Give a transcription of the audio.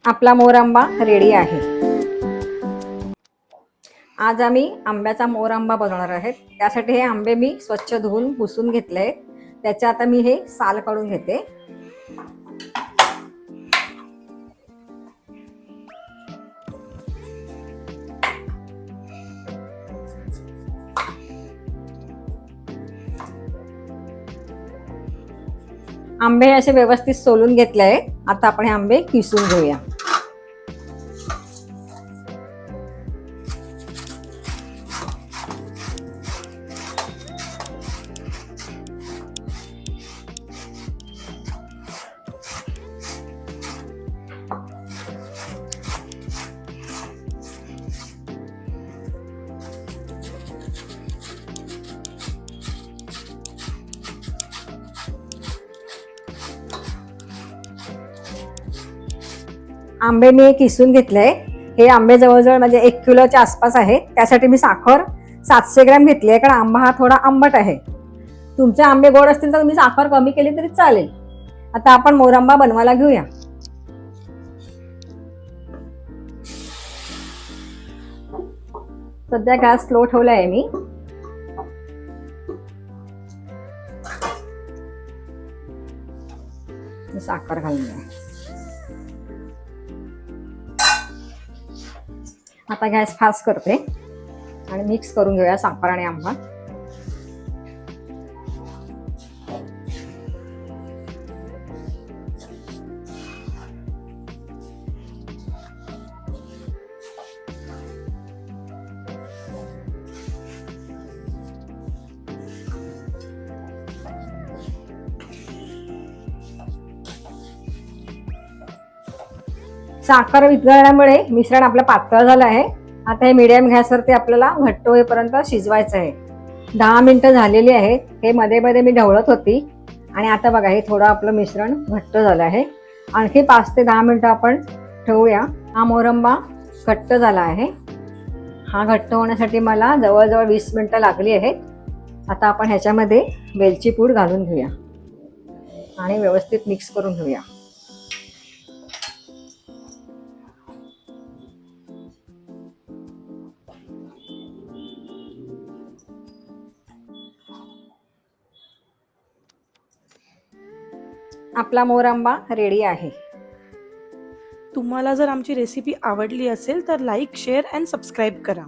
आपला मोरआंबा रेडी आहे। आज आम्ही आंब्याचा मोरआंबा बनवणार आहे। त्यासाठी हे आंबे मी स्वच्छ धुवून पुसून घेतले। त्याचे आता मी हे साल काढून घेते। आंबे असे व्यवस्थित सोलून घेतले आहे। आता आपण हे आंबे किसून घेऊया। आंबे मी किसून घेतले। हे आंबे जवळजवळ म्हणजे 1 किलोच्या आसपास आहे। त्यासाठी मी साखर 700 ग्रॅम घेतली आहे, कारण आंबा हा थोडा आंबट आहे। तुमचे आंबे गोड असतील तर तुम्ही साखर कमी केली तरी चालेल। आता आपण मोरआंबा बनवायला घेऊया। सध्या गॅस स्लो ठेवला आहे मी। साखर घालूया। आता गॅस फास्ट करते आणि मिक्स करून घेऊया साखर आणि आंबा। साखर वितळल्यामुळे मिश्रण आपलं पातळ झालं आहे। आता हे मीडियम गॅसवरती आपल्याला घट्ट होईपर्यंत शिजवायचं आहे। 10 मिनिटं झालेली आहेत। हे मध्ये मध्ये मी ढवळत होती आणि आता बघा हे थोडं आपलं मिश्रण घट्ट झालं आहे। आणखी 5 ते 10 मिनिटं आपण ठेवूया। हा मोरआंबा घट्ट झाला आहे। हा घट्ट होण्यासाठी मला जवळजवळ 20 मिनिटं लागली आहेत। आता आपण ह्याच्यामध्ये वेलची पूड घालून घेऊया आणि व्यवस्थित मिक्स करून घेऊया। आपला मोरआंबा रेडी आहे। तुम्हाला जर आमची रेसिपी आवडली असेल तर लाईक, शेअर अँड सबस्क्राईब करा।